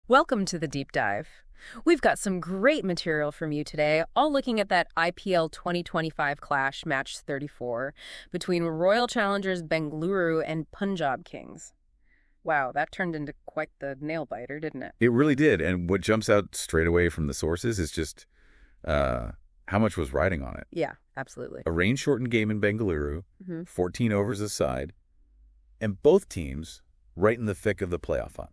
Welcome to the deep dive. We've got some great material from you today, all looking at that IPL 2025 clash, match 34, between Royal Challengers Bengaluru and Punjab Kings. Wow, that turned into quite the nail-biter, didn't it? It really did. And what jumps out straight away from the sources is just how much was riding on it. Yeah, absolutely. A rain-shortened game in Bengaluru, 14 overs aside, and both teams right in the thick of the playoff hunt.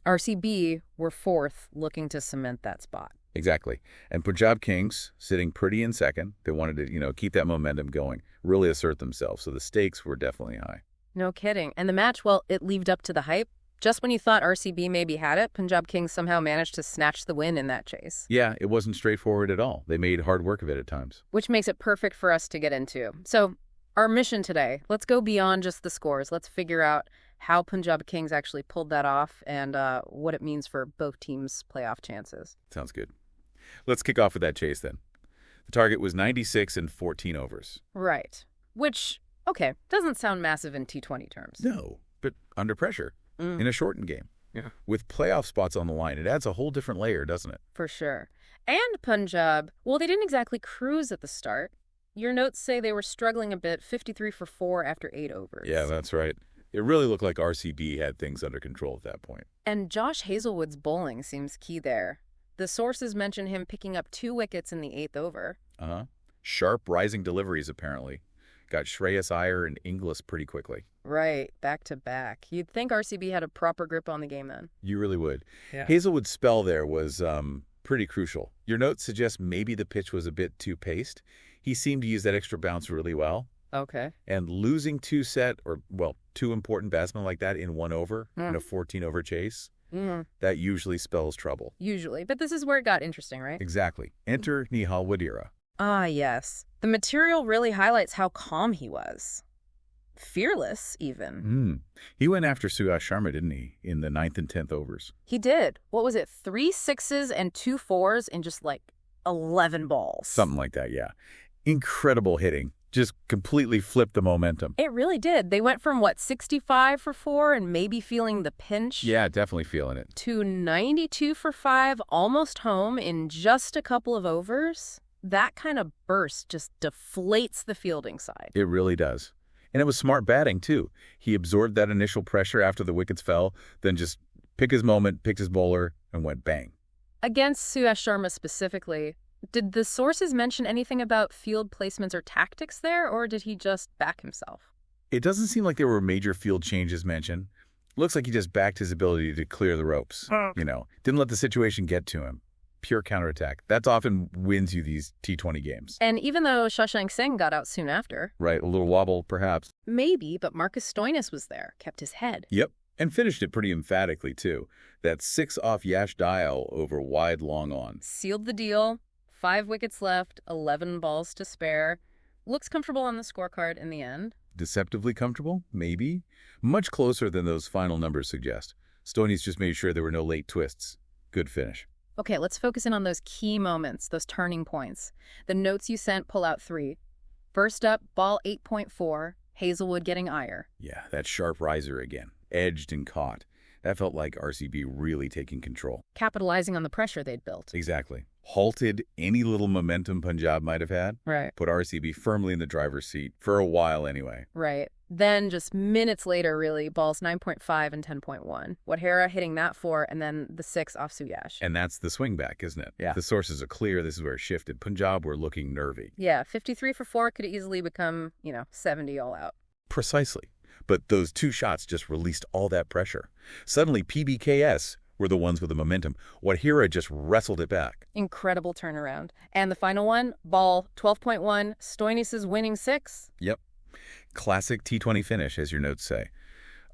RCB were fourth, looking to cement that spot. Exactly. And Punjab Kings sitting pretty in second. They wanted to, keep that momentum going, really assert themselves. So the stakes were definitely high. No kidding. And the match, well, it lived up to the hype. Just when you thought RCB maybe had it, Punjab Kings somehow managed to snatch the win in that chase. Yeah, it wasn't straightforward at all. They made hard work of it at times. Which makes it perfect for us to get into. So our mission today, let's go beyond just the scores. Let's figure out how Punjab Kings actually pulled that off and what it means for both teams' playoff chances. Sounds good. Let's kick off with that chase then. The target was 96 and 14 overs. Right. Which, okay, doesn't sound massive in T20 terms. No, but under pressure in a shortened game. Yeah. With playoff spots on the line, it adds a whole different layer, doesn't it? For sure. And Punjab, well, they didn't exactly cruise at the start. Your notes say they were struggling a bit, 53 for 4 after 8 overs. Yeah, that's right. It really looked like RCB had things under control at that point. And Josh Hazlewood's bowling seems key there. The sources mention him picking up 2 wickets in the 8th over. Sharp rising deliveries, apparently. Got Shreyas Iyer and Inglis pretty quickly. Right, back to back. You'd think RCB had a proper grip on the game then. You really would. Yeah. Hazlewood's spell there was pretty crucial. Your notes suggest maybe the pitch was a bit too paced. He seemed to use that extra bounce really well. Okay. And losing two important batsmen like that in 1 over in a 14-over chase, that usually spells trouble. Usually. But this is where it got interesting, right? Exactly. Enter Nihal Wadhera. Ah, yes. The material really highlights how calm he was. Fearless, even. He went after Suyash Sharma, didn't he, in the 9th and 10th overs? He did. What was it? 3 6s and 2 4s in just 11 balls. Something like that, yeah. Incredible hitting. Just completely flipped the momentum. It really did. They went from, 65 for 4 and maybe feeling the pinch? Yeah, definitely feeling it. To 92 for 5, almost home in just a couple of overs? That kind of burst just deflates the fielding side. It really does. And it was smart batting, too. He absorbed that initial pressure after the wickets fell, then just picked his moment, picked his bowler, and went bang. Against Suyash Sharma specifically, did the sources mention anything about field placements or tactics there, or did he just back himself? It doesn't seem like there were major field changes mentioned. Looks like he just backed his ability to clear the ropes. Didn't let the situation get to him. Pure counterattack. That often wins you these T20 games. And even though Shashank Singh got out soon after. Right, a little wobble, perhaps. Maybe, but Marcus Stoinis was there, kept his head. Yep, and finished it pretty emphatically, too. That 6 off Yash Dial over wide long on. Sealed the deal. 5 wickets left, 11 balls to spare. Looks comfortable on the scorecard in the end. Deceptively comfortable? Maybe. Much closer than those final numbers suggest. Stoinis just made sure there were no late twists. Good finish. Okay, let's focus in on those key moments, those turning points. The notes you sent pull out 3. First up, ball 8.4, Hazlewood getting Iyer. Yeah, that sharp riser again. Edged and caught. That felt like RCB really taking control. Capitalizing on the pressure they'd built. Exactly. Halted any little momentum Punjab might have had. Right. Put RCB firmly in the driver's seat, for a while anyway. Right. Then just minutes later, really, balls 9.5 and 10.1. Wadhera hitting that 4, and then the 6 off Suyash. And that's the swing back, isn't it? Yeah. The sources are clear. This is where it shifted. Punjab were looking nervy. Yeah, 53 for 4 could easily become, 70 all out. Precisely. But those 2 shots just released all that pressure. Suddenly, PBKS were the ones with the momentum. Wadhera just wrestled it back. Incredible turnaround. And the final one, ball 12.1, Stoinis' winning 6. Yep. Classic T20 finish, as your notes say.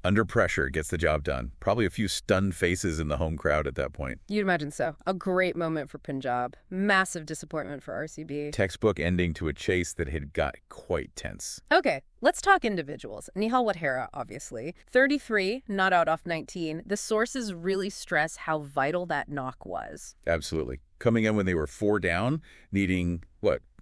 Under pressure, gets the job done. Probably a few stunned faces in the home crowd at that point. You'd imagine so. A great moment for Punjab. Massive disappointment for RCB. Textbook ending to a chase that had got quite tense. Okay, let's talk individuals. Nihal Wadhera, obviously. 33, not out off 19. The sources really stress how vital that knock was. Absolutely. Coming in when they were 4 down, needing,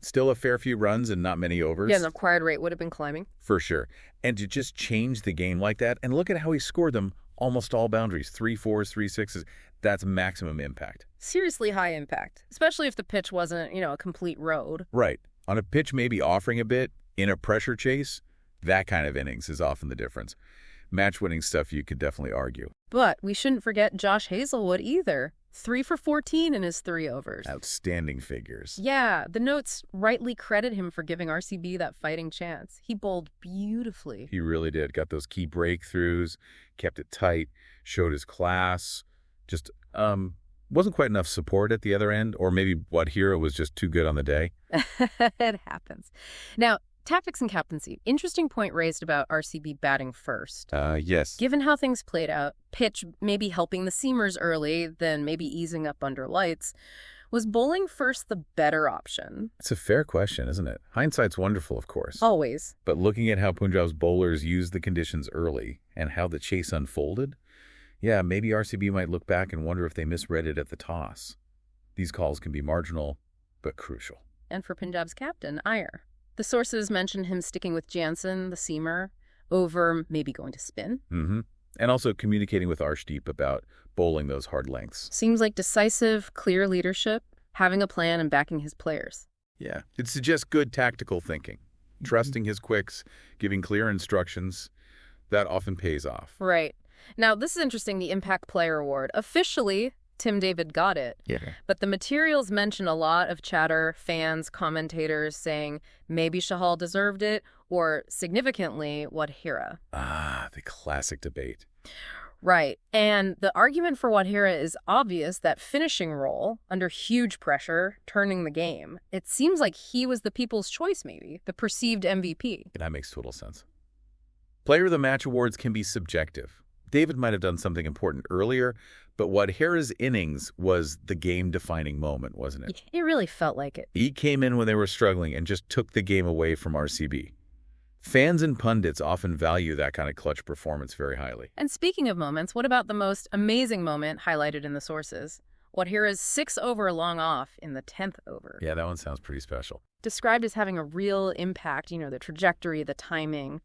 still a fair few runs and not many overs? Yeah, the acquired rate would have been climbing. For sure. And to just change the game like that, and look at how he scored them Almost all boundaries, 3-4s, 3-6s. That's maximum impact. Seriously high impact, especially if the pitch wasn't, a complete road. Right. On a pitch maybe offering a bit, in a pressure chase, that kind of innings is often the difference. Match-winning stuff you could definitely argue. But we shouldn't forget Josh Hazlewood either. 3 for 14 in his 3 overs. Outstanding figures. Yeah, the notes rightly credit him for giving RCB that fighting chance. He bowled beautifully. He really did. Got those key breakthroughs, kept it tight, showed his class. Just wasn't quite enough support at the other end, or maybe Wadhera was just too good on the day. It happens. Now, tactics and captaincy. Interesting point raised about RCB batting first. Yes. Given how things played out, pitch maybe helping the seamers early, then maybe easing up under lights, was bowling first the better option? It's a fair question, isn't it? Hindsight's wonderful, of course. Always. But looking at how Punjab's bowlers used the conditions early and how the chase unfolded, yeah, maybe RCB might look back and wonder if they misread it at the toss. These calls can be marginal, but crucial. And for Punjab's captain, Iyer. The sources mention him sticking with Jansen, the seamer, over maybe going to spin. And also communicating with Arshdeep about bowling those hard lengths. Seems like decisive, clear leadership, having a plan and backing his players. Yeah, it suggests good tactical thinking. Trusting his quicks, giving clear instructions, that often pays off. Right. Now, this is interesting, the Impact Player Award. Officially, Tim David got it. Yeah. But the materials mention a lot of chatter, fans, commentators saying maybe Shahal deserved it, or significantly, Wadhera. The classic debate. Right. And the argument for Wadhera is obvious, that finishing role, under huge pressure, turning the game. It seems like he was the people's choice, maybe, the perceived MVP. That makes total sense. Player of the Match awards can be subjective. David might have done something important earlier, but Wadhera's innings was the game-defining moment, wasn't it? It really felt like it. He came in when they were struggling and just took the game away from RCB. Fans and pundits often value that kind of clutch performance very highly. And speaking of moments, what about the most amazing moment highlighted in the sources? Wadhera's 6-over long off in the 10th over. Yeah, that one sounds pretty special. Described as having a real impact, the trajectory, the timing,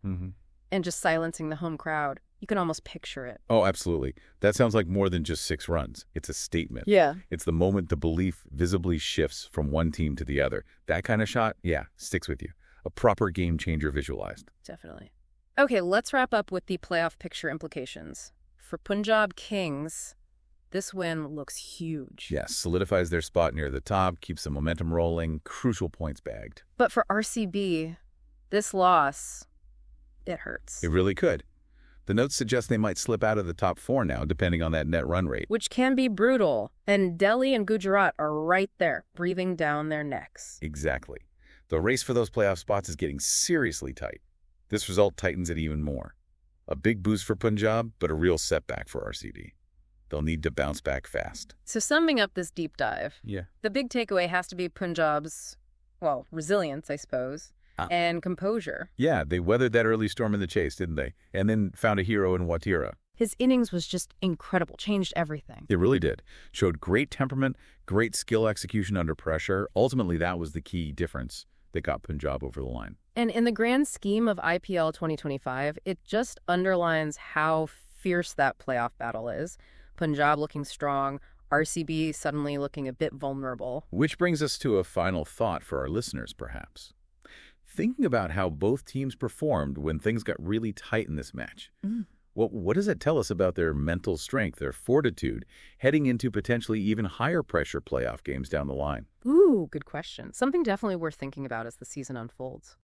and just silencing the home crowd. You can almost picture it. Oh, absolutely. That sounds like more than just 6 runs. It's a statement. Yeah. It's the moment the belief visibly shifts from one team to the other. That kind of shot, yeah, sticks with you. A proper game changer visualized. Definitely. Okay, let's wrap up with the playoff picture implications. For Punjab Kings, this win looks huge. Yes, solidifies their spot near the top, keeps the momentum rolling, crucial points bagged. But for RCB, this loss, it hurts. It really could. The notes suggest they might slip out of the top 4 now, depending on that net run rate. Which can be brutal. And Delhi and Gujarat are right there, breathing down their necks. Exactly. The race for those playoff spots is getting seriously tight. This result tightens it even more. A big boost for Punjab, but a real setback for RCB. They'll need to bounce back fast. So summing up this deep dive, the big takeaway has to be Punjab's, resilience, I suppose, and composure. Yeah, they weathered that early storm in the chase, didn't they? And then found a hero in Wadhera. His innings was just incredible, changed everything. It really did. Showed great temperament, great skill execution under pressure. Ultimately, that was the key difference that got Punjab over the line. And in the grand scheme of IPL 2025, it just underlines how fierce that playoff battle is. Punjab looking strong, RCB suddenly looking a bit vulnerable. Which brings us to a final thought for our listeners, perhaps. Thinking about how both teams performed when things got really tight in this match. What does that tell us about their mental strength, their fortitude, heading into potentially even higher pressure playoff games down the line? Ooh, good question. Something definitely worth thinking about as the season unfolds.